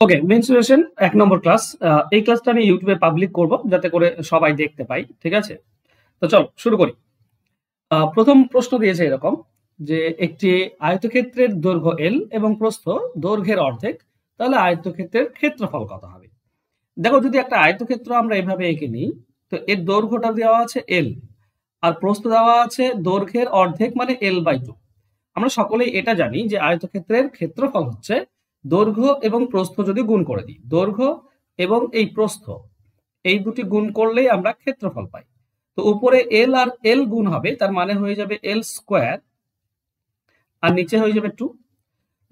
ওকে, mensuration ১ নম্বর class. এই ক্লাসটা আমি ইউটিউবে পাবলিক করব যাতে করে সবাই দেখতে পাই। ঠিক আছে? তো চলো শুরু করি। প্রথম প্রশ্ন দিয়েছে এরকম যে একটি আয়তক্ষেত্রের দৈর্ঘ্য L এবং প্রস্থ দৈর্ঘ্যের অর্ধেক, তাহলে আয়তক্ষেত্রের ক্ষেত্রফল কত হবে? দেখো, যদি একটা আয়তক্ষেত্র আমরা এভাবে এঁকে নিই, তো এর দৈর্ঘ্যটা দেওয়া আছে L আর প্রস্থ দেওয়া আছে দৈর্ঘ্যের অর্ধেক মানে L/2। আমরা সকলেই এটা জানি যে আয়তক্ষেত্রের ক্ষেত্রফল হচ্ছে দৈর্ঘ্য এবং প্রস্থ যদি গুণ করে দিই, দৈর্ঘ্য এবং এই প্রস্থ এই দুটি গুণ করলেই আমরা ক্ষেত্রফল পাই। তো উপরে এল আর এল গুণ হবে, তার মানে হয়ে যাবে এল স্কোয়ার আর নিচে হয়ে যাবে 2।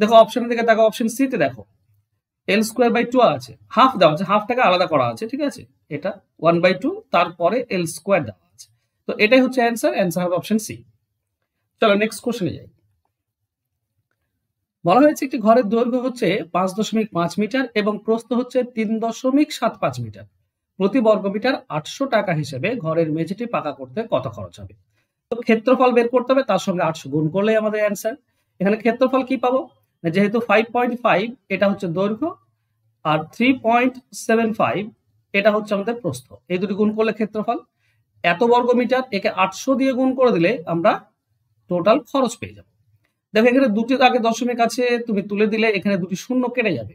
দেখো অপশনের দিকে দেখো, অপশন সি তে দেখো এল স্কোয়ার বাই 2 আছে, হাফ দেওয়া আছে, হাফটাকে আলাদা করা আছে। ঠিক আছে, এটা 1/2, তারপরে এল স্কোয়ার দেওয়া আছে। তো এটাই হচ্ছে অ্যান্সার, অ্যান্সার হবে অপশন সি। চলো নেক্সট কোশ্চেনে যাই। বলা হয়েছে একটি ঘরের দৈর্ঘ্য হচ্ছে 5.5 মিটার এবং প্রস্থ হচ্ছে 3.75 মিটার। প্রতি বর্গমিটার 800 টাকা হিসেবে ঘরের মেঝেটি পাকা করতে কত খরচ হবে? তো ক্ষেত্রফল বের করতে হবে, তার সঙ্গে 800 গুণ করলেই আমাদের অ্যান্সার। এখানে ক্ষেত্রফল কি পাবো? যেহেতু 5.5 এটা হচ্ছে দৈর্ঘ্য আর 3.75 এটা হচ্ছে আমাদের প্রস্থ, এই দুটি গুণ করলে ক্ষেত্রফল। এত বর্গমিটার, একে 800 দিয়ে গুণ করে দিলে আমরা টোটাল খরচ পেয়ে যাবো। দেখো এখানে দুটি আগে দশমিক আছে, তুমি তুলে দিলে এখানে দুটি শূন্য কেটে যাবে।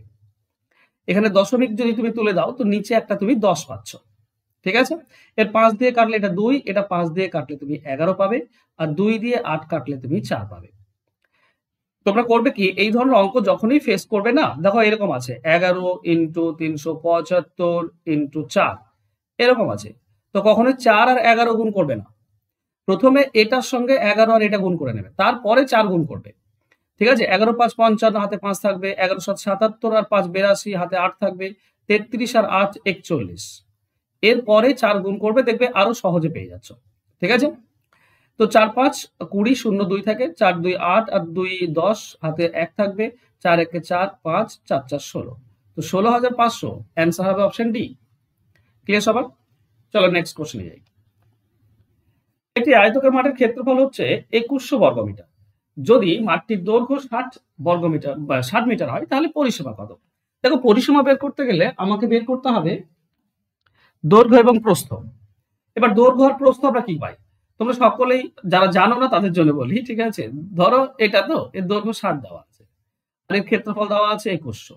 এখানে দশমিক যদি তুমি তুলে দাও তো নিচে একটা তুমি 10 পাচ্ছ। ঠিক আছে, এর 5 দিয়ে কাটলে এটা 2, এটা 5 দিয়ে কাটলে তুমি 11 পাবে, আর 2 দিয়ে 8 কাটলে তুমি 4 পাবে। তোমরা করবে কি, এই ধরনের অঙ্ক যখনই ফেস করবে না, দেখো এরকম আছে 11 ইন্টু 375 ইন্টু 4 এরকম আছে, তো কখনোই 4 আর 11 গুণ করবে না। প্রথমে এটার সঙ্গে 11 আর এটা গুণ করে নেবে, তারপরে 4 গুণ করবে। ঠিক আছে, 11 5 55, হাতে 5 থাকবে, 11 7 77 আর 5 82, হাতে 8 থাকবে, 33 আর 8 41। এরপরে 4 গুণ করবে, দেখবে আরো সহজে পেয়ে যাচ্ছ। ঠিক আছে, তো 4 5 20, 0 2 থাকে, 4 2 8 আর 2 10, হাতে 1 থাকবে, 4 1 4 5, 4 4 16। তো 16,500 অ্যান্সার হবে অপশন ডি। ক্লিয়ার সবার? চলো নেক্সট কোশ্চেনে যাই। একটি আয়তকার মাঠের ক্ষেত্রফল হচ্ছে 2100 বর্গমিটার। যদি মাঠটির দৈর্ঘ্য 60 বর্গমিটার বা 60 মিটার হয়, তাহলে পরিসীমা কত? দেখো পরিসীমা বের করতে গেলে আমাকে বের করতে হবে দৈর্ঘ্য এবং প্রস্থ। এবার দৈর্ঘ্য আর প্রস্থ আমরা কি পাই? তোমরা সকলেই যারা জানো না তাদের জন্য বলি। ঠিক আছে, ধরো এটা তো এর দৈর্ঘ্য 60 দেওয়া আছে আর এর ক্ষেত্রফল দেওয়া আছে 2100।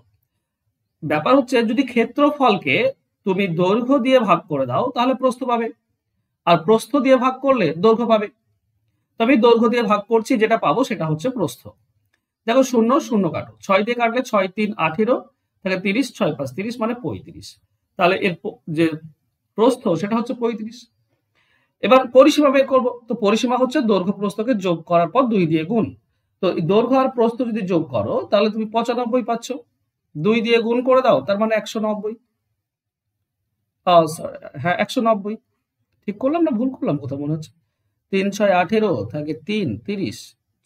ব্যাপার হচ্ছে যদি ক্ষেত্রফলকে তুমি দৈর্ঘ্য দিয়ে ভাগ করে দাও তাহলে প্রস্থ পাবে, আর প্রস্থ দিয়ে ভাগ করলে দৈর্ঘ্য পাবে। তবে দৈর্ঘ্য দিয়ে ভাগ করছি, যেটা পাবো সেটা হচ্ছে প্রস্থ। দেখো 0 0 কাটো, 6 দিয়ে কাটলে 6 3 18 তাহলে 30, 6 5 30 মানে 35। তাহলে এর যে প্রস্থ সেটা হচ্ছে 35। এবার পরিসীমা বের করবো, তো পরিসীমা হচ্ছে দৈর্ঘ্য প্রস্থকে যোগ করার পর 2 দিয়ে গুণ। তো দৈর্ঘ্য আর প্রস্থ যদি যোগ করো তাহলে তুমি 95 পাচ্ছ, 2 দিয়ে গুণ করে দাও, তার মানে 190। হ্যাঁ 190। ঠিক করলাম না ভুল করলাম কোথাও মনে হচ্ছে? 3 6 18 থাকে 3 30,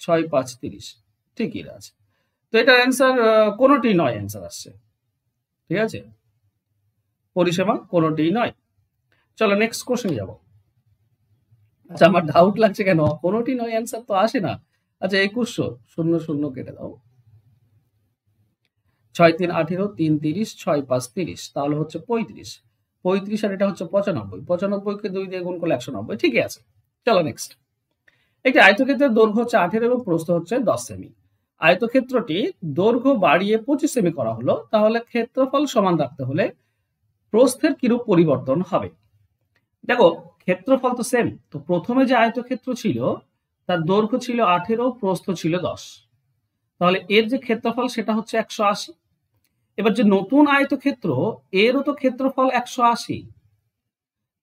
6 5 30, ঠিকই আছে। তো এটার অ্যান্সার কোনোটি নয়, অ্যান্সার আসছে। ঠিক আছে, পরিসীমা কোনোটি নয়। চলো নেক্সট কোশ্চেন যাব। আচ্ছা আমার ডাউট লাগছে কেন কোনোটি নয়, অ্যান্সার তো আসে না। আচ্ছা 2100, 0 0 কেটে দাও, 6 3 18, 3 30, 6 5 30, তাহলে হচ্ছে 35। 35 আর এটা হচ্ছে 95, 95কে 2 দিয়ে গুণ করলে 190। ঠিকই আছে। চলো নেক্সট। একটি আয়তক্ষেত্রের দৈর্ঘ্য হচ্ছে 18 এবং প্রস্থ হচ্ছে 10 সেমি। আয়তক্ষেত্রটি দৈর্ঘ্য বাড়িয়ে 25 সেমি করা হলো, তাহলে ক্ষেত্রফল সমান রাখতে হলে প্রস্থের কিরূপ পরিবর্তন হবে? দেখো ক্ষেত্রফল তো সেম, তো প্রথমে যে আয়তক্ষেত্র ছিল তার দৈর্ঘ্য ছিল 18, প্রস্থ ছিল 10, তাহলে এর যে ক্ষেত্রফল সেটা হচ্ছে 180। এবার যে নতুন আয়তক্ষেত্র, এরও তো ক্ষেত্রফল 180,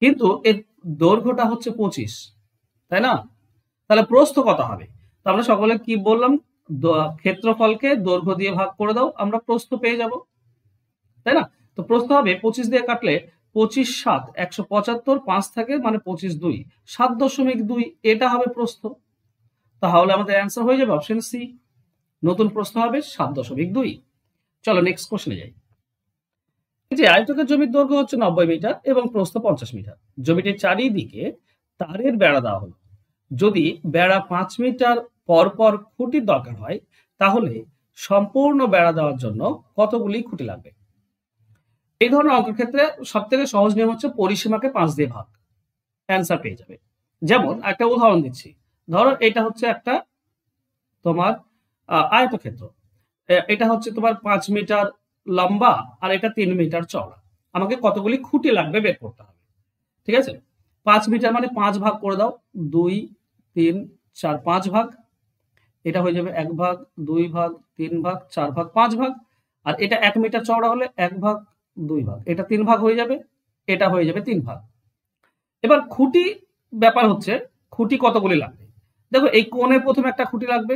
কিন্তু এর দৈর্ঘ্যটা হচ্ছে 25, তাই না? তাহলে প্রস্থ কত হবে? তো আমরা সকলে কি বললাম, ক্ষেত্রফলকে দৈর্ঘ্য দিয়ে ভাগ করে দাও, আমরা প্রস্থ পেয়ে যাব, তাই না? তো প্রস্থ হবে 25 দিয়ে কাটলে 25 7 175, 5 থাকে মানে 25 2, 7.2, এটা হবে প্রস্থ। তাহলে আমাদের অ্যান্সার হয়ে যাবে অপশন সি, নতুন প্রস্থ হবে 7.2। চলো নেক্সট কোশ্চেনে যাই। যে আয়তকার জমির দৈর্ঘ্য হচ্ছে 90 মিটার এবং প্রস্থ 50 মিটার। জমিটির চারিদিকে তারের বেড়া দেওয়া হলো। যদি বেড়া 5 মিটার পর খুঁটির দরকার হয়, তাহলে সম্পূর্ণ বেড়া দেওয়ার জন্য কতগুলি খুঁটি লাগবে? এই ধরনের অঙ্কের ক্ষেত্রে সব থেকে সহজ নিয়ম হচ্ছে পরিসীমাকে 5 দিয়ে ভাগ, অ্যান্সার পেয়ে যাবে। যেমন একটা উদাহরণ দিচ্ছি, ধরো এটা হচ্ছে একটা তোমার আয়তক্ষেত্র, এটা হচ্ছে তোমার 5 মিটার লম্বা আর এটা 3 মিটার চওড়া। আমাকে কতগুলি খুঁটি লাগবে বের করতে হবে, ঠিক আছে? 5 মিটার মানে 5 ভাগ করে দাও, 2 3 4 5 ভাগ, এটা হয়ে যাবে 1 ভাগ 2 ভাগ 3 ভাগ 4 ভাগ 5 ভাগ। আর এটা 1 মিটার চওড়া হলে 1 ভাগ 2 ভাগ, এটা 3 ভাগ হয়ে যাবে, এটা হয়ে যাবে 3 ভাগ। এবার খুঁটি ব্যাপার হচ্ছে খুঁটি কতগুলি লাগবে। দেখো এই কোণে প্রথমে একটা খুঁটি লাগবে,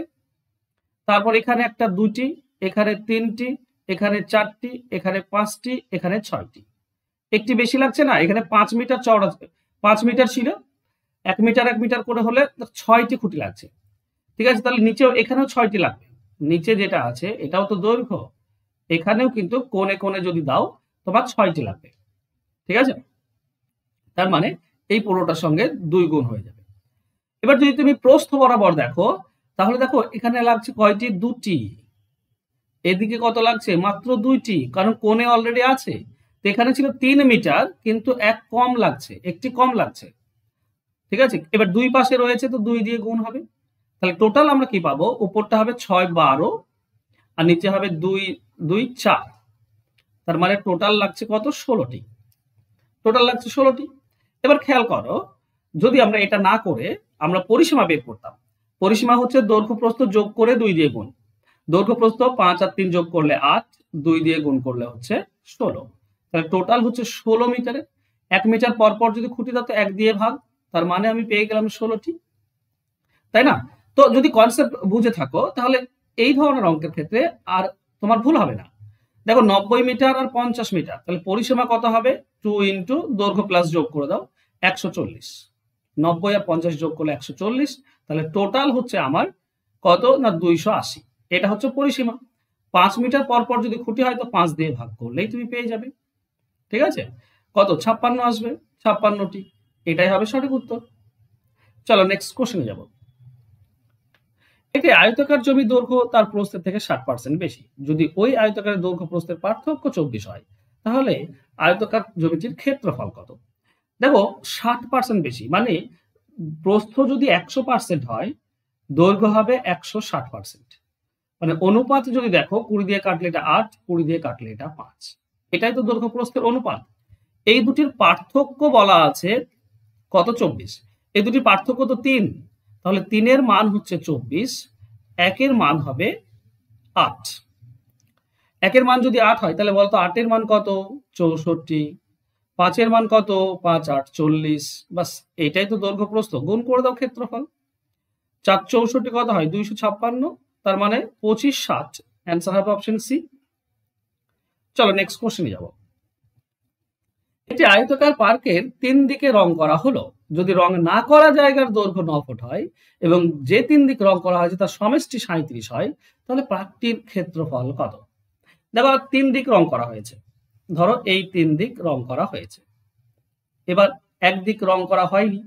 তারপর এখানে একটা, দুটি, এখানে 3টি, এখানে 4টি, এখানে 5টি, এখানে 6টি। একটি বেশি লাগছে না? এখানে 5 মিটার চওড়া, 5 মিটার ছিল, 1 মিটার 1 মিটার করে হলে 6টি খুঁটি লাগছে, ঠিক আছে? তাহলে নিচেও এখানেও 6টি লাগবে। নিচে যেটা আছে এটাও তো দৈর্ঘ্য, এখানেও কিন্তু কোণে কোণে যদি দাও তোমার 6টি লাগবে, ঠিক আছে? তার মানে এই পুরোটার সঙ্গে 2 গুণ হয়ে যাবে। এবার যদি তুমি প্রস্থ বরাবর দেখো, তাহলে দেখো এখানে লাগছে কয়টি? 2টি। এদিকে কত লাগছে? মাত্র 2টি, কারণ কোণে অলরেডি আছে। তো এখানে ছিল 3 মিটার, কিন্তু একটি কম লাগছে, ঠিক আছে? এবার দুই পাশে রয়েছে তো 2 দিয়ে গুণ হবে। তাহলে টোটাল আমরা কি পাবো? উপরটা হবে 6 12 আর নিচে হবে 2 2 4। তার মানে টোটাল লাগছে কত? 16টি। টোটাল লাগছে 16টি। এবার খেয়াল করো, যদি আমরা এটা না করে আমরা পরিসীমা বের করতাম। পরিসীমা হচ্ছে দৈর্ঘ্য প্রস্থ যোগ করে 2 দিয়ে গুণ। দৈর্ঘ্য প্রস্থ 5 আর 3 যোগ করলে 8, 2 দিয়ে গুণ করলে হচ্ছে 16। তাহলে টোটাল হচ্ছে 16 মিটারে। 1 মিটার পর পর যদি খুঁটি দাও তো 1 দিয়ে ভাগ, তার মানে আমি পেয়ে গেলাম 16টি, তাই না? তো যদি কনসেপ্ট বুঝে থাকো তাহলে এই ধরনের অঙ্কের ক্ষেত্রে আর তোমার ভুল হবে না। দেখো 90 মিটার আর 50 মিটার, তাহলে পরিসীমা কত হবে? 2 ইন্টু দৈর্ঘ্য প্লাস যোগ করে দাও 140। 90 আর 50 যোগ করলে 140, তাহলে টোটাল হচ্ছে আমার কত না 280। এটা হচ্ছে পরিসীমা। 5 মিটার পর পর যদি খুঁটি হয় তো 5 দিয়ে ভাগ করলেই তুমি পেয়ে যাবে, ঠিক আছে? কত? 56 আসবে, 56টি। এটাই হবে সঠিক উত্তর। চলো নেক্সট কোশ্চেনে যাব। একটি আয়তাকার জমির দৈর্ঘ্য তার প্রস্থের থেকে 60% বেশি। যদি ওই আয়তাকারের দৈর্ঘ্য প্রস্থের পার্থক্য 24 হয়, তাহলে আয়তাকার জমিটির ক্ষেত্রফল কত? দেখো 60% বেশি মানে প্রস্থ যদি 100% হয়, দৈর্ঘ্য হবে 160%। মানে অনুপাত যদি দেখো 20 দিয়ে কাটলে এটা 8, 20 দিয়ে কাটলে এটা 5। এটাই তো দৈর্ঘ্য প্রস্থের অনুপাত। এই দুটির পার্থক্য বলা আছে কত? 24। এই দুটির পার্থক্য তো 3, তাহলে 3 এর মান হচ্ছে 24, 1 এর মান হবে 8। 1 এর মান যদি 8 হয় তাহলে বলতো 8 এর মান কত? 64। 5 এর মান কত? 5 8 40। বাস, এটাই তো দৈর্ঘ্য প্রস্থ। গুণ করে দাও ক্ষেত্রফল। 4 64 কত হয়? 256। তার মানে 25 60। অ্যান্সার হবে অপশন সি। চলো নেক্সট কোশ্চেনে যাব। একটি আয়তাকার পার্কের 3 দিকে রং করা হলো। যদি রং না করা জায়গার দৈর্ঘ্য 9 ফুট হয় এবং যে 3 দিক রং করা হয়েছে তার সমষ্টি 37 হয়, তাহলে পার্কটির ক্ষেত্রফল কত? দেখো 3 দিক রং করা হয়েছে, ধরো এই 3 দিক রং করা হয়েছে। এবার এক দিক রং করা হয়নি,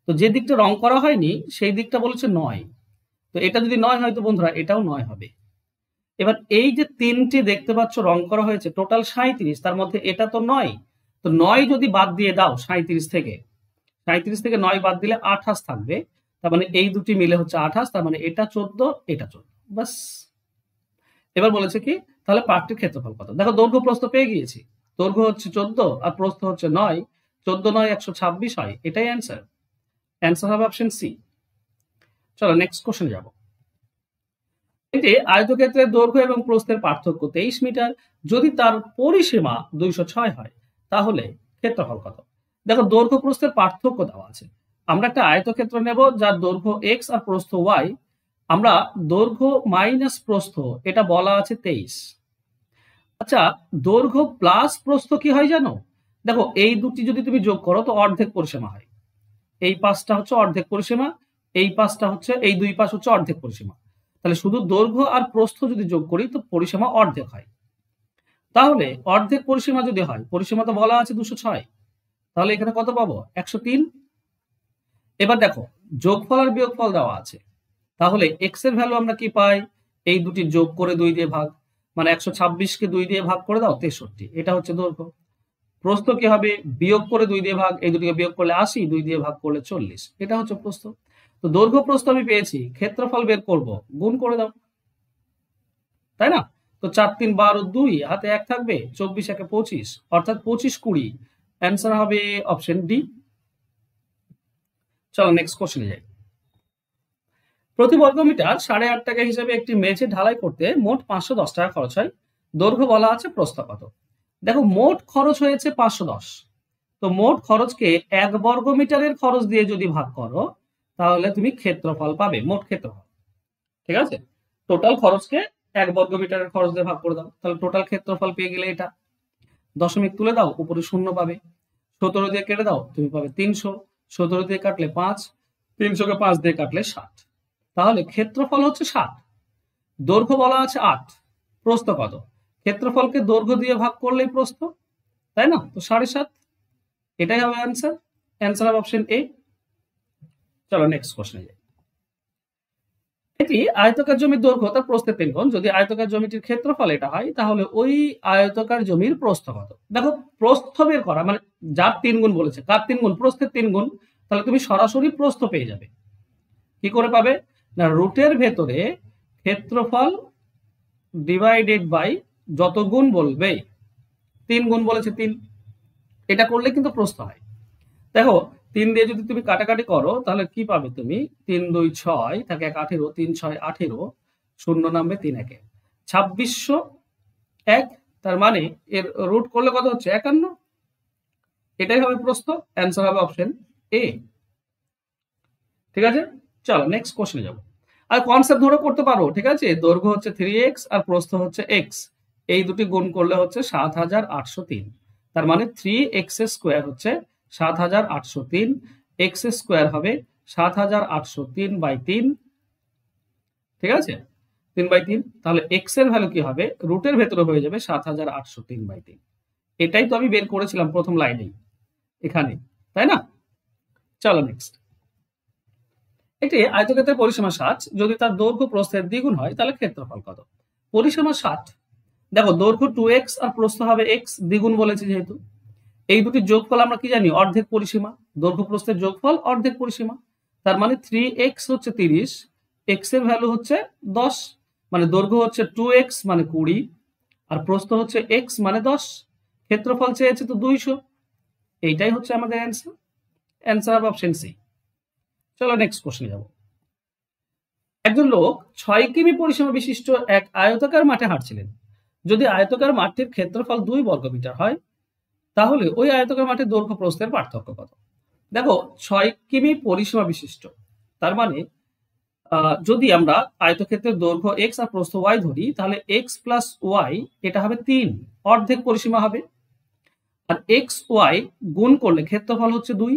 তো যে দিকটা রং করা হয়নি সেই দিকটা বলেছে 9। তো এটা যদি 9 হয় তো বন্ধুরা এটাও 9 হবে। এবার এই যে 3টি দেখতে পাচ্ছ রং করা হয়েছে, টোটাল 37, তার মধ্যে এটা তো 9। তো 9 যদি বাদ দিয়ে দাও 37 থেকে, 9 বাদ দিলে 28 থাকবে। তার মানে এই দুটি মিলে হচ্ছে 28, তার মানে এটা 14, এটা 14। বাস। এবার বলেছে কি তাহলে পার্কটির ক্ষেত্রফল কত? দেখো দৈর্ঘ্য প্রস্থ পেয়ে গিয়েছি। দৈর্ঘ্য হচ্ছে 14 আর প্রস্থ হচ্ছে 9। 14 9 126 হয়, এটাই অ্যান্সার। অ্যান্সার হবে অপশন সি। চলো নেক্সট কোশ্চেনে যাব। এটি আয়তক্ষেত্রের দৈর্ঘ্য এবং প্রস্থের পার্থক্য 23 মিটার। যদি তার পরিসীমা 206 হয়, তাহলে ক্ষেত্রফল কত? দেখো দৈর্ঘ্য প্রস্থের পার্থক্য দেওয়া আছে। আমরা একটা আয়তক্ষেত্র নেব যার দৈর্ঘ্য x আর প্রস্থ y। আমরা দৈর্ঘ্য মাইনাস প্রস্থ, এটা বলা আছে 23। আচ্ছা, দৈর্ঘ্য প্লাস প্রস্থ কি হয় জানো? দেখো এই দুটি যদি তুমি যোগ করো তো অর্ধেক পরিসীমা হয়। এই পাশটা হচ্ছে অর্ধেক পরিসীমা, এই পাশটা হচ্ছে, এই দুই পাশ হচ্ছে অর্ধেক পরিসীমা। তাহলে শুধু দৈর্ঘ্য আর প্রস্থ যদি যোগ করি তো পরিসীমা অর্ধেক হয়। তাহলে অর্ধেক পরিসীমা যদি হয়, পরিসীমা তো বলা আছে 206, তাহলে এখানে কত পাবো? 103। এবার দেখো যোগফল আর বিয়োগফল দেওয়া আছে, তাহলে এক্স এর ভ্যালু আমরা কি পাই? এই দুটি যোগ করে 2 দিয়ে ভাগ, মানে 126 কে 2 দিয়ে ভাগ করে দাও 63। এটা হচ্ছে দৈর্ঘ্য। প্রস্থ কি হবে, বিয়োগ করে 2 দিয়ে ভাগ, এই দুটিকে বিয়োগ করলে 80, 2 দিয়ে ভাগ করলে 40, এটা হচ্ছে প্রস্থ। তো দৈর্ঘ্য প্রস্থ আমি পেয়েছি, ক্ষেত্রফল বের করব, গুণ করে দাও, তাই না? তো 4 3 12 2 হাতে 1 থাকবে, 24 1 25, অর্থাৎ 25 20। অ্যান্সার হবে অপশন ডি। চলো নেক্সট কোশ্চেনে যাই। প্রতি বর্গমিটার 8.5 টাকা হিসেবে একটি মেঝে ঢালাই করতে মোট 510 টাকা খরচ হয়, দৈর্ঘ্য বলা আছে, প্রস্থ কত? দেখো মোট খরচ হয়েছে 510, তো মোট খরচকে 1 বর্গমিটারের খরচ দিয়ে যদি ভাগ করো তাহলে তুমি ক্ষেত্রফল পাবে, মোট ক্ষেত্রফল। ঠিক আছে, টোটাল খরচকে 1 বর্গমিটারের খরচ দিয়ে ভাগ করে দাও, তাহলে টোটাল ক্ষেত্রফল পেয়ে গেলে এটা। দশমিক তুলে দাও, উপরে 0 পাবে, 17 দিয়ে কেটে দাও, তুমি পাবে 300, 17 দিয়ে কাটলে 5, 300কে 5 দিয়ে কাটলে 60, তাহলে ক্ষেত্রফল হচ্ছে 60, দৈর্ঘ্য বলা আছে 8, প্রস্থ কত? ক্ষেত্রফলকে দৈর্ঘ্য দিয়ে ভাগ করলেই প্রস্থ, তাই না? তো 7.5, এটাই হবে অ্যান্সার। অ্যান্সার হবে অপশন এ। চলো নেক্সট কোশ্চেনে যাই। এটি আয়তকার জমির দৈর্ঘ্য তার প্রস্থের 3 গুণ, যদি আয়তকার জমিটির ক্ষেত্রফল এটা হয় তাহলে ওই আয়তকার জমির প্রস্থ কত? দেখো প্রস্থ বের করা মানে যার 3 গুণ বলেছে, কার 3 গুণ? প্রস্থের 3 গুণ, তাহলে তুমি সরাসরি প্রস্থ পেয়ে যাবে। কি করে পাবে না, রুটের ভেতরে ক্ষেত্রফল ডিভাইডেড বাই যত গুণ বলবে, 3 গুণ বলেছে 3, এটা করলে কিন্তু প্রস্থ হয়। দেখো 3 দিয়ে যদি তুমি কাটাকাটি করো তাহলে কি পাবে তুমি, 3 2 6 থাকে 1 18, 3 6 18, শূন্য নামবে 3 1 2601, তার মানে এর রুট করলে কত হচ্ছে 51, এটাই হবে প্রস্থ। অ্যান্সার হবে অপশন এ। ঠিক আছে, চলো নেক্সট কোশ্চেনে যাবো। আর কনসেপ্ট ধরে করতে পারো, ঠিক আছে? দৈর্ঘ্য হচ্ছে 3x আর প্রস্থ হচ্ছে x, এই দুটি গুণ করলে হচ্ছে 7803, তার মানে 3x স্কোয়ার হচ্ছে 7803, x স্কোয়ার হবে 7803/3, ঠিক আছে, 3/3, তাহলে x এর ভ্যালু কি হবে, রুটের ভেতরে হয়ে যাবে 7803/3, এটাই তো আমি বের করেছিলাম প্রথম লাইনেই এখানে, তাই না? চলো নেক্সট। একটি আয়তক্ষেত্রের পরিসীমা 60, যদি তার দৈর্ঘ্য প্রস্থের দ্বিগুণ হয় তাহলে ক্ষেত্রফল কত? পরিসীমা 60, দেখো দৈর্ঘ্য 2x আর প্রস্থ হবে x, দ্বিগুণ বলেছে যেহেতু, এই দুটি যোগফল আমরা কি জানি, অর্ধেক পরিসীমা, দৈর্ঘ্য প্রস্থের যোগফল অর্ধেক পরিসীমা, তার মানে 3x হচ্ছে 30, x এর ভ্যালু হচ্ছে 10, মানে দৈর্ঘ্য হচ্ছে 2x মানে 20 আর প্রস্থ হচ্ছে x মানে 10, ক্ষেত্রফল চেয়েছে তো 200, এইটাই হচ্ছে আমাদের অ্যান্সার। অ্যান্সার হবে অপশন সি। চলো নেক্সট কোশ্চেনে যাব। একজন লোক 6 কিমি পরিসীমা বিশিষ্ট এক আয়তাকার মাঠে হাঁটছিলেন, যদি আয়তাকার মাঠটির ক্ষেত্রফল 2 বর্গমিটার হয় তাহলে ওই আয়তাকার মাঠের দৈর্ঘ্য প্রস্থের পার্থক্য কত? দেখো 6 কিমি পরিসীমা বিশিষ্ট, তার মানে যদি আমরা আয়তক্ষেত্রের দৈর্ঘ্য x আর প্রস্থ y ধরি তাহলে x প্লাস y এটা হবে 3, অর্ধেক পরিসীমা হবে, আর x y গুণ করলে ক্ষেত্রফল হচ্ছে 2,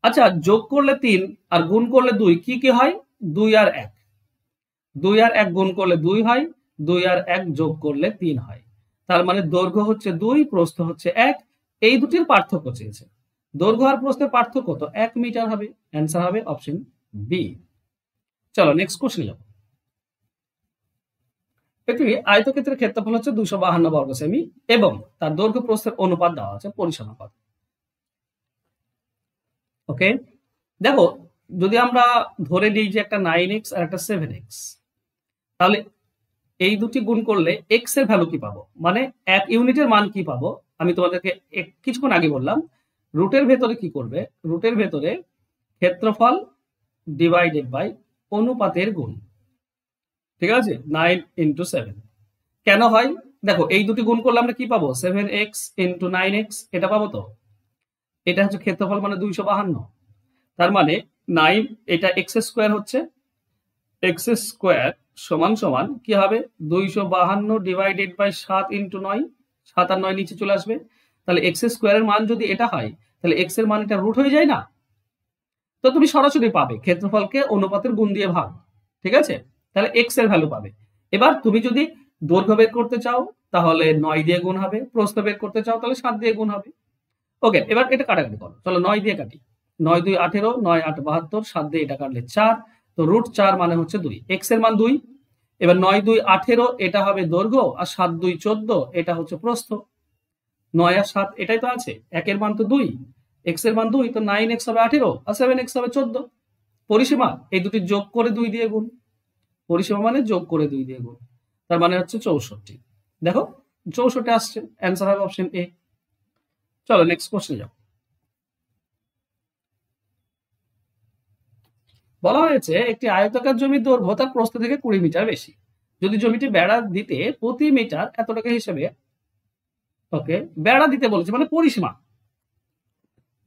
আচ্ছা যোগ করলে 3 আর গুণ করলে 2 কি কি হয়, 2 আর 1, 2 আর 1 গুণ করলে 2 হয়, 2 আর 1 যোগ করলে 3 হয়, তার মানে দৈর্ঘ্য হচ্ছে 2, প্রস্থ হচ্ছে 1, এই দুটির পার্থক্য চেয়েছে, দৈর্ঘ্য আর প্রস্থের পার্থক্য তো 1 মিটার হবে। অ্যান্সার হবে অপশন বি। চলো নেক্সট কোশ্চেনে যাব। একটি আয়তক্ষেত্রের ক্ষেত্রফল হচ্ছে 252 বর্গ সেমি এবং তার দৈর্ঘ্য প্রস্থের অনুপাত দেওয়া আছে, পরিসীমা কত? ওকে, দেখো যদি আমরা ধরে নিই যে একটা 9x আর একটা 7x, তাহলে এই দুটি গুণ করলে x এর ভ্যালু কি পাবো, মানে 1 ইউনিটের মান কি পাবো, আমি তোমাদেরকে কিছুক্ষণ আগে বললাম, রুটের ভেতরে কি করবে, রুটের ভেতরে ক্ষেত্রফল ডিভাইডেড বাই অনুপাতের গুণ, ঠিক আছে, 9 × 7 কেন হয়, দেখো এই দুটি গুণ করলে আমরা কি পাবো, 7x × 9x, এটা পাবো তো, এটা হচ্ছে ক্ষেত্রফল মানে 252, তার মানে 9 এটা x স্কোয়ার হচ্ছে, x স্কোয়ার সমান সমান কি হবে, 252 ডিভাইডেড বাই 7 × 9, 7 আর 9 নিচে চলে আসবে, তাহলে x স্কোয়ারের মান যদি এটা হয় তাহলে x এর মান এটা রুট হয়ে যায় না, তো তুমি সরাসরি পাবে ক্ষেত্রফলকে অনুপাতের গুণ দিয়ে ভাগ, ঠিক আছে, তাহলে x এর ভ্যালু পাবে। এবার তুমি যদি দৈর্ঘ্য বের করতে চাও তাহলে 9 দিয়ে গুণ হবে, প্রস্থ বের করতে চাও তাহলে 7 দিয়ে গুণ হবে। ওকে, এবার এটা কাটাকাটি করো, চলো 9 দিয়ে কাটি, 9 2 18, 9 8 72, 7 দিয়ে এটা কাটলে 4, তো রুট 4 মানে হচ্ছে 2, x এর মান 2, এবার 9 2 18 এটা হবে দৈর্ঘ্য আর 7 2 14 এটা হচ্ছে প্রস্থ, 9 আর 7 এটাই তো আছে, একের মান তো 2, এক্স এর মান 2, তো 9x হবে 18 আর 7x হবে 14। পরিসীমা এই দুটি যোগ করে 2 দিয়ে গুণ, পরিসীমা মানে যোগ করে 2 দিয়ে গুণ, তার মানে হচ্ছে 64। দেখো 64 আসছে, অ্যান্সার হবে অপশন এ। চলো নেক্সট কোশ্চেন যাও। বলা হয়েছে একটি আয়তাকার জমির দৈর্ঘ্য তার প্রস্থ থেকে 20 মিটার বেশি, যদি জমিটি বেড়া দিতে প্রতি মিটার এত টাকা হিসেবে, ওকে বেড়া দিতে বলেছে মানে পরিসীমা।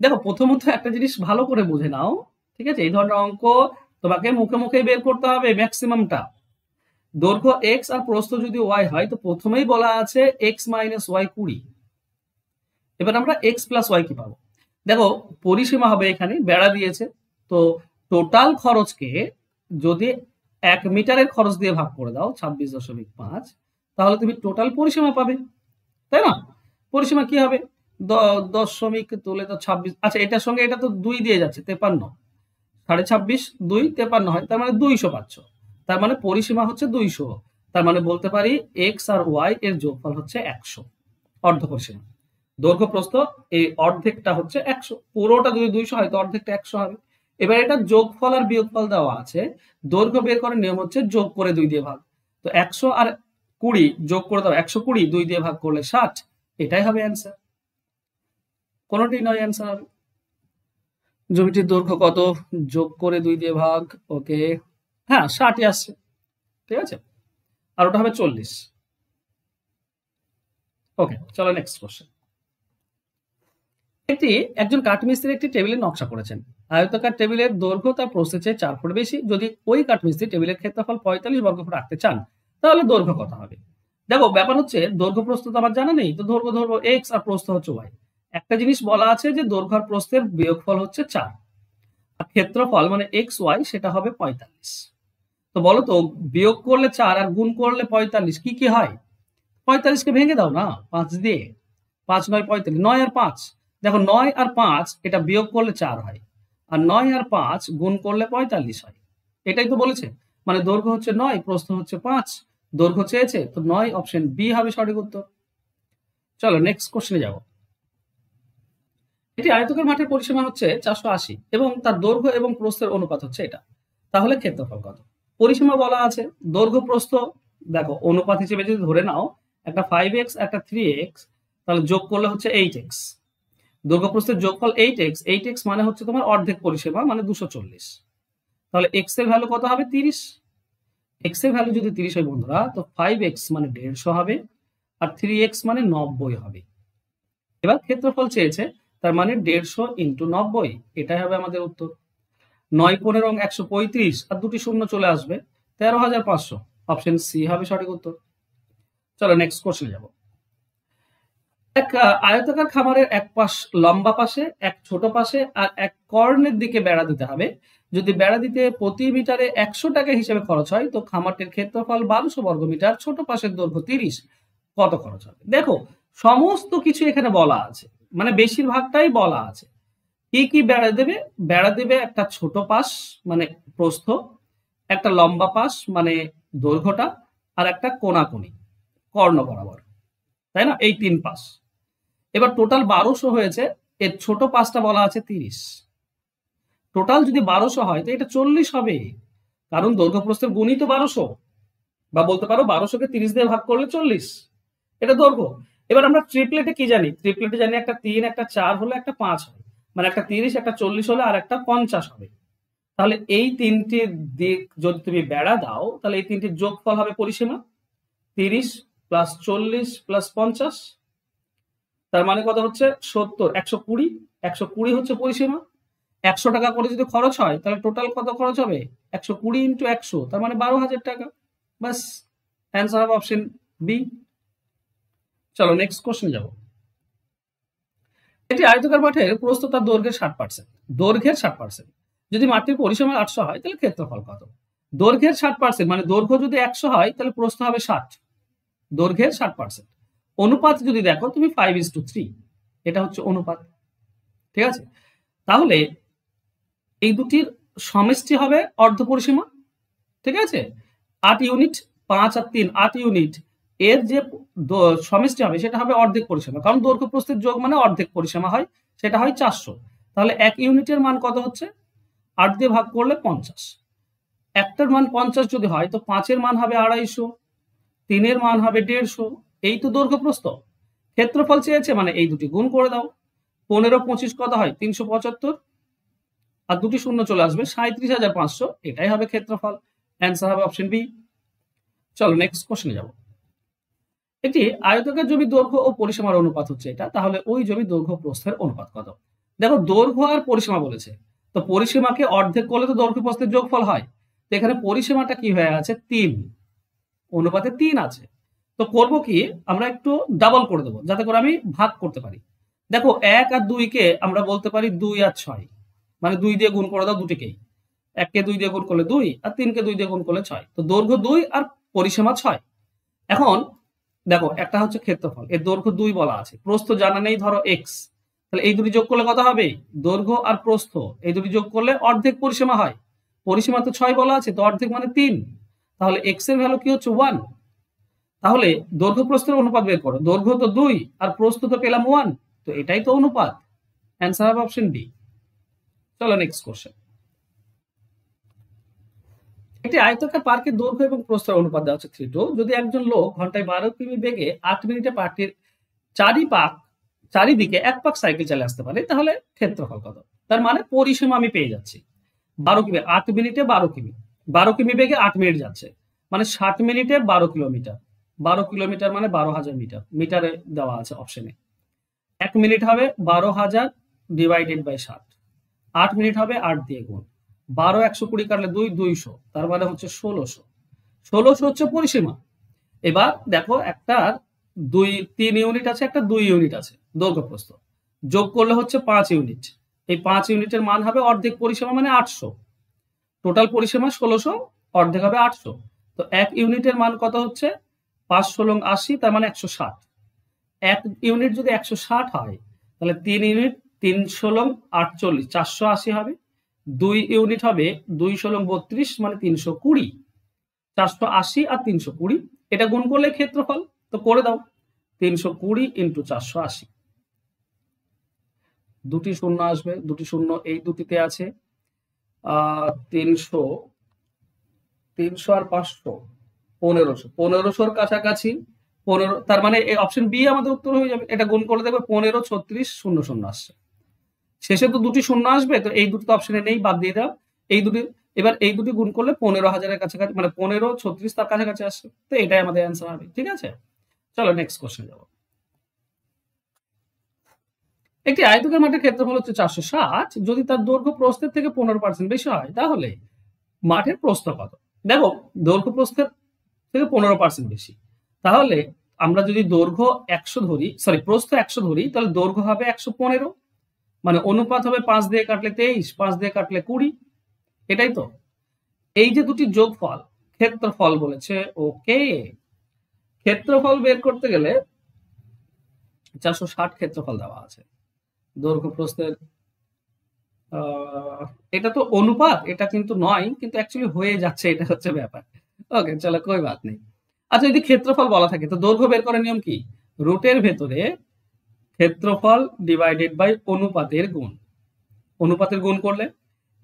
দেখো প্রথমত একটা জিনিস ভালো করে বুঝে নাও, ঠিক আছে, এই ধরনের অঙ্ক তোমাকে মুখে মুখে বের করতে হবে ম্যাক্সিমামটা। দৈর্ঘ্য এক্স আর প্রস্থ যদি ওয়াই হয় তো প্রথমেই বলা আছে এক্স মাইনাস ওয়াই 20। এবার আমরা এক্স প্লাস ওয়াই কি পাবো? দেখো পরিসীমা হবে এখানে বেড়া দিয়েছে, তো টোটাল খরচকে যদি 1 মিটারের খরচ দিয়ে ভাগ করে দাও 26.5, তাহলে তুমি টোটাল পরিসীমা পাবে, তাই না? পরিসীমা কি হবে? দশমিক তুলে তো 26, আচ্ছা এটার সঙ্গে এটা তো 2 দিয়ে যাচ্ছে, 53, 26.5 2 53 হয়, তার মানে 200 পাচ্ছ। তার মানে পরিসীমা হচ্ছে 200, তার মানে বলতে পারি এক্স আর ওয়াই এর যোগফল হচ্ছে 100, অর্ধ পরিসীমা। দৈর্ঘ্য প্রস্থ এই অর্ধেকটা হচ্ছে 100, পুরোটা যদি 200 হয় তো অর্ধেকটা 100 হবে। এবার এটা যোগফল আর বিয়োগফল দেওয়া আছে, দৈর্ঘ্য বের করার নিয়ম হচ্ছে যোগ করে 2 দিয়ে ভাগ, তো 100 আর 20 যোগ করে দাও 120, 2 দিয়ে ভাগ করলে 60, এটাই হবে অ্যান্সার, কোনোটাই নয় অ্যান্সার হবে। জমিটির দৈর্ঘ্য কত, যোগ করে 2 দিয়ে ভাগ, ওকে হ্যাঁ 60ই আসছে, ঠিক আছে, আর ওটা হবে 40। ওকে চলো নেক্সট কোশ্চেন। একজন কাঠমিস্ত্রি একটি টেবিলের নকশা করেছেন, আয়তাকার টেবিলের দৈর্ঘ্য তার প্রস্থের চেয়ে 4 ফুট বেশি, যদি ওই কাঠমিস্ত্রি টেবিলের ক্ষেত্রফল 45 বর্গফুট রাখতে চান তাহলে দৈর্ঘ্য কত হবে? দেখো ব্যাপার হচ্ছে দৈর্ঘ্য প্রস্থ তো আমার জানা নেই, তো দৈর্ঘ্য ধরবো এক্স আর প্রস্থ হচ্ছে ওয়াই। একটা জিনিস বলা আছে যে দৈর্ঘ্য আর প্রস্থের বিয়োগফল হচ্ছে 4, আর ক্ষেত্রফল মানে এক্স ওয়াই সেটা হবে 45। তো বলো তো বিয়োগ করলে 4 আর গুণ করলে 45 কি কি হয়? 45কে ভেঙে দাও না 5 দিয়ে, 5 9 45, 9 আর 5, দেখো 9 আর 5 এটা বিয়োগ করলে 4 হয়, আর 9 আর 5 গুণ করলে 45 হয়, এটাই তো বলেছে। মানে দৈর্ঘ্য হচ্ছে 9, প্রস্থ হচ্ছে 5, দৈর্ঘ্য চেয়েছে তো 9, অপশন বি হবে সঠিক উত্তর। চলো নেক্সট কোশ্চেনে যাব। এটি আয়তকার মাঠের পরিসীমা হচ্ছে 480 এবং তার দৈর্ঘ্য এবং প্রস্থের অনুপাত হচ্ছে এটা, তাহলে ক্ষেত্রফল কত? পরিসীমা বলা আছে, দৈর্ঘ্য প্রস্থ দেখো অনুপাত হিসেবে যদি ধরে নাও একটা 5x একটা 3x, তাহলে যোগ করলে হচ্ছে 8x, দৈর্ঘ্য প্রস্থের যোগফল 8x, 8x মানে হচ্ছে তোমার অর্ধেক পরিসীমা মানে 240, তাহলে x এর ভ্যালু কত হবে? 30। x এর ভ্যালু যদি 30 হয় বন্ধুরা তো 5x মানে 150 হবে, আর 3x মানে 90 হবে। এবার ক্ষেত্রফল চেয়েছে, তার মানে 150 ইন্টু 90, এটাই হবে আমাদের উত্তর। 9 15 135 আর দুটি শূন্য চলে আসবে, 13,500, অপশন সি হবে সঠিক উত্তর। চলো নেক্সট কোশ্চেন যাব। এক আয়তাকার খামারের এক পাশ লম্বা পাশে, এক ছোট পাশে আর এক কর্ণের দিকে বেড়া দিতে হবে, যদি বেড়া দিতে প্রতি মিটারে 100 টাকা হিসেবে খরচ হয় তো খামারটির ক্ষেত্রফল 1200 বর্গমিটার, ছোট পাশের দৈর্ঘ্য 30, কত খরচ হবে? দেখো সমস্ত কিছু এখানে বলা আছে, মানে বেশিরভাগটাই বলা আছে। কি কি বেড়া দেবে? বেড়া দেবে একটা ছোট পাশ মানে প্রস্থ, একটা লম্বা পাশ মানে দৈর্ঘ্যটা, আর একটা কোণাকুণি কর্ণ বরাবর, তাই না? এই 3 পাশ। এবার টোটাল 1200 হয়েছে, এর ছোট পাশটা বলা আছে 30, টোটাল যদি 1200 হয় তো এটা 40 হবে, কারণ দৈর্ঘ্য প্রস্থের গুণই তো 1200, বা বলতে পারো 1200কে 30 দিয়ে ভাগ করলে 40, এটা দৈর্ঘ্য। এবার আমরা ট্রিপলেটে কি জানি? ট্রিপলেটে জানি একটা 3 একটা 4 হলে একটা 5 হয়, মানে একটা 30 একটা 40 হলে আর একটা 50 হবে। তাহলে এই তিনটি দিক যদি তুমি বেড়া দাও তাহলে এই তিনটির যোগফল হবে পরিসীমা 30 প্লাস 40 প্লাস 50, তার মানে কত হচ্ছে 70, 120, 120 হচ্ছে পরিসীমা। 100 টাকা করে যদি খরচ হয় তাহলে টোটাল কত খরচ হবে? 120 ইন্টু 100, তার মানে 12,000 টাকা। বাস, অ্যান্সার হবে অপশন বি। চলো নেক্সট কোশ্চেন যাব। একটি আয়তাকার মাঠের প্রস্থ তার দৈর্ঘ্যের 60%, দৈর্ঘ্যের 60%, যদি মাঠটির পরিসীমা 800 হয় তাহলে ক্ষেত্রফল কত? দৈর্ঘ্যের 60%, মানে দৈর্ঘ্য যদি 100 হয় তাহলে প্রস্থ হবে 60, দৈর্ঘ্যের 60%। অনুপাত যদি দেখো তুমি 5:3, এটা হচ্ছে অনুপাত, ঠিক আছে? তাহলে এই দুটির সমষ্টি হবে অর্ধ পরিসীমা, ঠিক আছে? 8 ইউনিট, 5 আর 3 8 ইউনিট, এর যে সমষ্টি হবে সেটা হবে অর্ধেক পরিসীমা, কারণ দৈর্ঘ্য প্রস্থের যোগ মানে অর্ধেক পরিসীমা হয়, সেটা হয় 400। তাহলে 1 ইউনিটের মান কত হচ্ছে? 8 দিয়ে ভাগ করলে 50। একটার মান 50 যদি হয় তো 5-এর মান হবে 250, 3-এর মান হবে 150। এই তো দৈর্ঘ্য প্রস্থ। ক্ষেত্রফল চেয়েছে মানে এই দুটি গুণ করে দাও। 15 25 কত হয়? 375, আর দুটি শূন্য চলে আসবে, 37,500। এটাই হবে ক্ষেত্রফল। অ্যান্সার হবে অপশন বি। চলো নেক্সট কোশ্চেনে যাব। একটি আয়তাকার জমির দৈর্ঘ্য ও পরিসীমার অনুপাত হচ্ছে এটা, তাহলে ওই জমির দৈর্ঘ্য প্রস্থের অনুপাত কত? দেখো দৈর্ঘ্য আর পরিসীমা বলেছে, তো পরিসীমাকে অর্ধেক করলে তো দৈর্ঘ্য প্রস্থের যোগফল হয়। তো এখানে পরিসীমাটা কি হয়ে আছে? 3, অনুপাতে 3 আছে। তো করব কি, আমরা একটু ডাবল করে দেবো যাতে করে আমি ভাগ করতে পারি। দেখো 1 আর 2 কে আমরা বলতে পারি 2 আর 6, মানে 2 দিয়ে গুণ করে দাও দুটিকেই। 1 কে 2 দিয়ে গুণ করলে 2, আর 3 কে 2 দিয়ে গুণ করলে 6। তো দৈর্ঘ্য 2 আর পরিসীমা 6। এখন দেখো একটা হচ্ছে ক্ষেত্রফল, এর দৈর্ঘ্য 2 বলা আছে, প্রস্থ জানা নেই, ধরো x। তাহলে এই দুটি যোগ করলে কত হবে? দৈর্ঘ্য আর প্রস্থ এই দুটি যোগ করলে অর্ধেক পরিসীমা হয়। পরিসীমা তো 6 বলা আছে, তো অর্ধেক মানে 3। তাহলে x এর ভ্যালু কি হচ্ছে? 1। তাহলে দৈর্ঘ্য প্রস্থের অনুপাত বের করো। দৈর্ঘ্য তো 2 আর প্রস্থ তো পেলাম 1, তো এটাই তো অনুপাত। অ্যান্সার হবে অপশন ডি। চলো নেক্সট কোশ্চেন। একটি আয়তাকার পার্কের দৈর্ঘ্য এবং প্রস্থের অনুপাত দেওয়া হচ্ছে 3:2। যদি একজন লোক ঘন্টায় 12 কিমি বেগে 8 মিনিটে পার্কটির চারিদিকে 1 পাক সাইকেল চালিয়ে আসতে পারে, তাহলে ক্ষেত্রফল কত? তার মানে পরিসীমা আমি পেয়ে যাচ্ছি। 12 কিমি, 8 মিনিটে 12 কিমি, 12 কিমি বেগে 8 মিনিট যাচ্ছে, মানে 60 মিনিটে 12 কিলোমিটার। 12 কিলোমিটার মানে 12,000 মিটার, মিটারে দেওয়া আছে অপশনে। 1 মিনিট হবে 12,000 ডিভাইডেড বাই 60। 8 মিনিট হবে 8 দিয়ে গুণ। 12 120 কাটলে 2 200, তার মানে হচ্ছে 1600। 1600 হচ্ছে পরিসীমা। এবার দেখো একটার 3 ইউনিট আছে, একটা 2 ইউনিট আছে দৈর্ঘ্য প্রস্থ, যোগ করলে হচ্ছে 5 ইউনিট। এই 5 ইউনিটের মান হবে অর্ধেক পরিসীমা মানে 800। টোটাল পরিসীমা 1600, অর্ধেক হবে 800। তো 1 ইউনিটের মান কত হচ্ছে? 5 × 80, তার মানে 160। 1 ইউনিট যদি 160 হয় তাহলে 3 ইউনিট 3 × 48, 480 হবে। 2 ইউনিট হবে 2 × 32, মানে 320। 480 আর 320 এটা গুণ করলে ক্ষেত্রফল। তো করে দাও, 320 × 480। দুটি শূন্য আসবে, দুটি শূন্য এই দুটিতে আছে। 300 আর 500 1500, 1500-র কাছাকাছি। 15, তার মানে এই অপশন বি আমাদের উত্তর হয়ে যাবে। এটা গুণ করলে দেখবে 15 36 00 আসছে। শেষে তো দুটি শূন্য আসবে, তো এই দুটো তো অপশনে নেই, বাদ দিয়ে দাও। এই দুটি, এবার এই দুটি গুণ করলে 15,000-এর কাছাকাছি, মানে 15 36 তার কাছাকাছি আসছে। তো এটাই আমাদের অ্যান্সার হবে। ঠিক আছে, চলো নেক্সট কোশ্চেন যাব। একটি আয়তকার মাঠের ক্ষেত্রফল হচ্ছে 460, যদি তার দৈর্ঘ্য প্রস্থের থেকে 15% বেশি হয়, তাহলে মাঠের প্রস্থ কত? দেখো দৈর্ঘ্য প্রস্থের থেকে 15% বেশি, তাহলে আমরা যদি দৈর্ঘ্য 100 ধরি, সরি প্রস্থ 100 ধরি, তাহলে দৈর্ঘ্য হবে 115, মানে অনুপাত হবে 5 দিয়ে কাটলে 23, 5 দিয়ে কাটলে 20। এটাই তো। এই যে দুটি যোগফল, ক্ষেত্রফল বলেছে। ওকে, ক্ষেত্রফল বের করতে গেলে 460 ক্ষেত্রফল দেওয়া আছে। দৈর্ঘ্য প্রস্থের এটা তো অনুপাত, এটা কিন্তু নয়, কিন্তু অ্যাকচুয়ালি হয়ে যাচ্ছে, এটা হচ্ছে ব্যাপার। ওকে চলো, কোই বাত নেই। আচ্ছা, যদি ক্ষেত্রফল বলা থাকে তো দৈর্ঘ্য বের করার নিয়ম কি? রুটের ভেতরে ক্ষেত্রফল ডিভাইডেড বাই অনুপাতের গুণ, অনুপাতের গুণ করলে,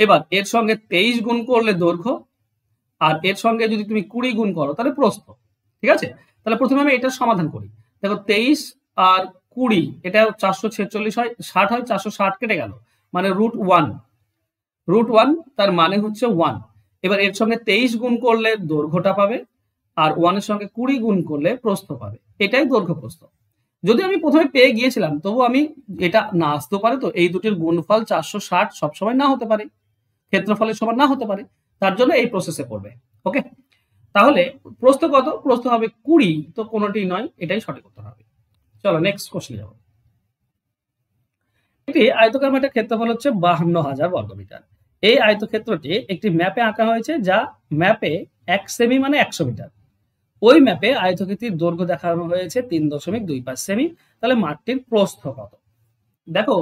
এবার এর সঙ্গে 23 গুণ করলে দৈর্ঘ্য, আর এর সঙ্গে যদি তুমি 20 গুণ করো তাহলে প্রস্থ। ঠিক আছে, তাহলে প্রথমে আমি এটার সমাধান করি। দেখো 23 আর 20, এটা 446 হয়, 60 হয়, 460 কেটে গেল, মানে √1। √1 তার মানে হচ্ছে 1। এবার এর সঙ্গে 23 গুণ করলে দৈর্ঘ্যটা পাবে, আর 1 এর সঙ্গে 20 গুণ করলে প্রস্থ পাবে। এটাই দৈর্ঘ্য প্রস্থ। যদি আমি প্রথমে পেয়ে গিয়েছিলাম, তবু আমি এটা না আসতেও পারে, তো এই দুটির গুণফল 460 সবসময় না হতে পারে, ক্ষেত্রফলের সমান না হতে পারে, তার জন্য এই প্রসেসে করবে। ওকে, তাহলে প্রস্থ কত? প্রস্থ হবে 20, তো কোনোটি নয়, এটাই সঠিক উত্তর হবে। চলো নেক্সট কোশ্চেন যাব। একটি আয়তকার মাঠের ক্ষেত্রফল হচ্ছে 52,000 বর্গমিটার। এই আয়তক্ষেত্রটি একটি ম্যাপে আঁকা হয়েছে, যা ম্যাপে 1 সেমি মানে 100 মিটার। ওই ম্যাপে আয়তক্ষেত্রের দৈর্ঘ্য দেখানো হয়েছে 3.25 সেমি। তাহলে মাঠটির প্রস্থ কত? দেখো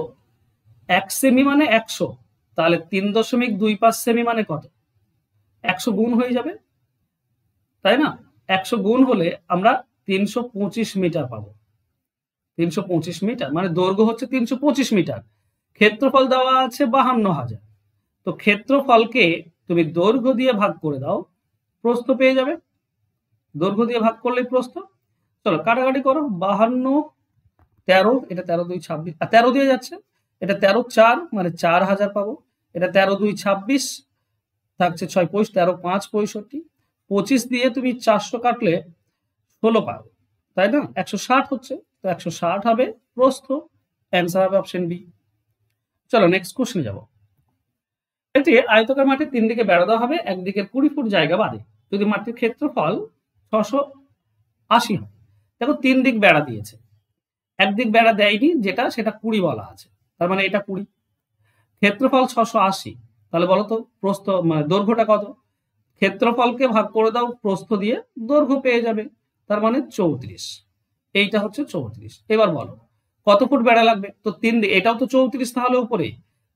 1 সেমি মানে 100, তাহলে 3.25 সেমি মানে কত? 100 গুণ হয়ে যাবে, তাই না? 100 গুণ হলে আমরা 325 মিটার পাবো। 325 মিটার মানে দৈর্ঘ্য হচ্ছে 325 মিটার, ক্ষেত্রফল দেওয়া আছে 52,000। তো ক্ষেত্রফলকে তুমি দৈর্ঘ্য দিয়ে ভাগ করে দাও, প্রস্থ পেয়ে যাবে। দৈর্ঘ্য দিয়ে ভাগ করলে প্রস্থ। চলো কাটাকাটি করো, 52 13, এটা 13 2 26, আর 13 দিয়ে যাচ্ছে, এটা 13 4 মানে 4000 পাবো। এটা 13 2 26 থাকছে 6 5 13 5 65, 25 দিয়ে তুমি 400 কাটলে 16 পাবো, তাই না? 160 হচ্ছে, তো 160 হবে প্রস্থ। অ্যান্সার হবে অপশন বি। চলো নেক্সট কোশ্চেনে যাব। একটি আয়তাকার মাঠে 3 দিকে বেড়া দেওয়া হবে, একদিকে 20 ফুট জায়গা বাদে। যদি মাঠটির ক্ষেত্রফল 680 হয়। দেখো 3 দিক বেড়া দিয়েছে, একদিক বেড়া দেয়নি, যেটা সেটা 20 বলা আছে, তার মানে এটা 20। ক্ষেত্রফল 680, তাহলে বলো তো প্রস্থ মানে দৈর্ঘ্যটা কত? ক্ষেত্রফলকে ভাগ করে দাও প্রস্থ দিয়ে, দৈর্ঘ্য পেয়ে যাবে, তার মানে 34। এইটা হচ্ছে 34। এবার বলো কত ফুট বেড়া লাগবে? তো 3 দিকে, এটাও তো 34, তাহলে উপরে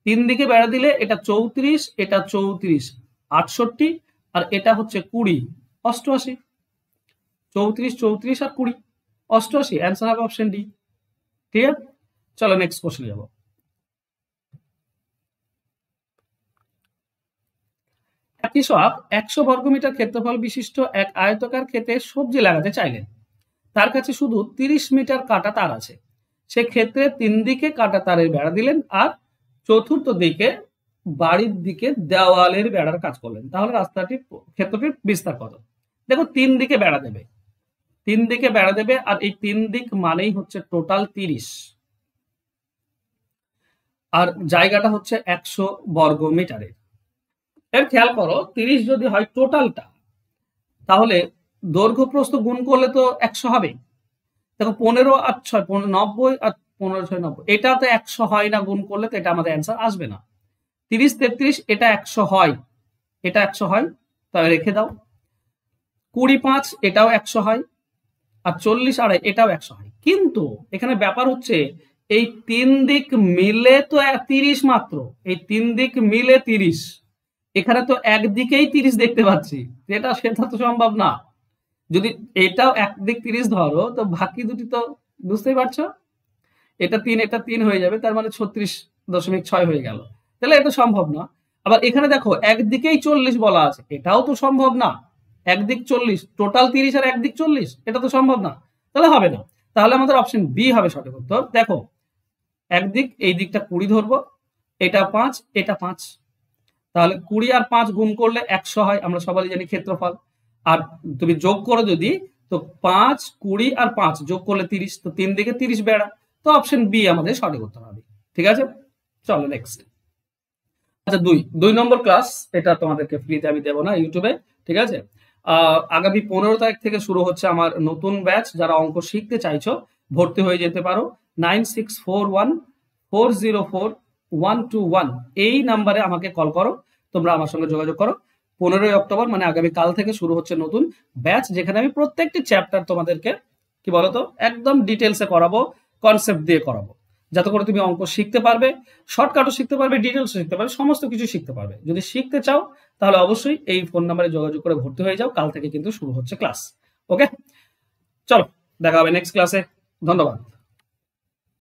3 দিকে বেড়া দিলে এটা 34, এটা 34 68, আর এটা হচ্ছে 20 88। 34 34 আর 20 88, অ্যান্সার হবে অপশন ডি। ঠিক আছে, চলো নেক্সট কোশ্চেনে যাব। কৃষক 100 বর্গমিটার ক্ষেত্রফল বিশিষ্ট এক আয়তাকার ক্ষেতে সবজি লাগাতে চাইলেন। তার কাছে শুধু 30 মিটার কাটা তার আছে। সেক্ষেত্রে 3 দিকে কাটা তারের বেড়া দিলেন আর চতুর্থ দিকে বাড়ির দিকে দেওয়ালের বেড়ার কাজ করলেন। তাহলে রাস্তাটি ক্ষেত্রটির বিস্তার কত? দেখো 3 দিকে বেড়া দেবে, 3 দিকে বেড়া দেবে, আর এই 3 দিক মানেই হচ্ছে টোটাল 30, আর জায়গাটা হচ্ছে 100 বর্গ মিটারের। এর খেয়াল করো 30 যদি হয় টোটালটা, তাহলে দৈর্ঘ্য প্রস্থ গুণ করলে তো 100 হবে। দেখো 15 আর 6 90, আর 15 6 90, এটা তো 100 হয় না, গুণ করলে তো এটা আমাদের অ্যান্সার আসবে না। 30 33 এটা 100 হয়, এটা 100 হয়, তাহলে রেখে দাও। 20 5 এটাও 100 হয়, আর 40 2.5 এটাও 100 হয়। কিন্তু এখানে ব্যাপার হচ্ছে এই 3 দিক মিলে তো 30 মাত্র, এই 3 দিক মিলে 30, এখানে তো একদিকেই 30 দেখতে পাচ্ছি, সেটা তো সম্ভব না। যদি এটাও একদিক 30 ধরো, তো বাকি দুটি তো বুঝতেই পারছো, এটা 3 এটা 3 হয়ে যাবে, তার মানে 36.6 হয়ে গেল, তাহলে এটা সম্ভব না। আবার এখানে দেখো একদিকেই 40 বলা আছে, এটাও তো সম্ভব না। একদিক 40, টোটাল 30 আর একদিক 40, এটা তো সম্ভব না, তাহলে হবে না। তাহলে আমাদের অপশন বি হবে সঠিক উত্তর। দেখো একদিক, এই দিকটা 20 ধরবো, এটা 5 এটা 5, তাহলে 20 আর 5 গুণ করলে 100 হয়, আমরা সবাই জানি ক্ষেত্রফল। আর তুমি যোগ করো যদি, তো 5 20 আর 5 যোগ করলে 30, তো 3 দিকে 30 বেড়া, তো অপশন বি আমাদের সঠিক উত্তর হবে। ঠিক আছে, চলো নেক্সট। আচ্ছা 2 নম্বর ক্লাস, এটা তোমাদেরকে ফ্রিতে আমি দেবো না ইউটিউবে, ঠিক আছে। আগামী 15 তারিখ থেকে শুরু হচ্ছে আমার নতুন ব্যাচ। যারা অঙ্ক শিখতে চাইছো ভর্তি হয়ে যেতে পারো। 9641404121 এই নাম্বারে আমাকে কল করো, তোমরা আমার সঙ্গে যোগাযোগ করো। 15 অক্টোবর মানে আগামী কাল থেকে শুরু হচ্ছে নতুন ব্যাচ, যেখানে আমি প্রত্যেকটি চ্যাপ্টার তোমাদেরকে কি বলতো একদম ডিটেলসে করাবো, কনসেপ্ট দিয়ে করাবো, যাতে করে তুমি অঙ্ক শিখতে পারবে, শর্টকাটও শিখতে পারবে, ডিটেলসও শিখতে পারবে, সমস্ত কিছু শিখতে পারবে। যদি শিখতে চাও তাহলে অবশ্যই এই ফোন নাম্বারে যোগাযোগ করে ভর্তি হয়ে যাও। কাল থেকে কিন্তু শুরু হচ্ছে ক্লাস। ওকে, চলো দেখা হবে নেক্সট ক্লাসে। ধন্যবাদ।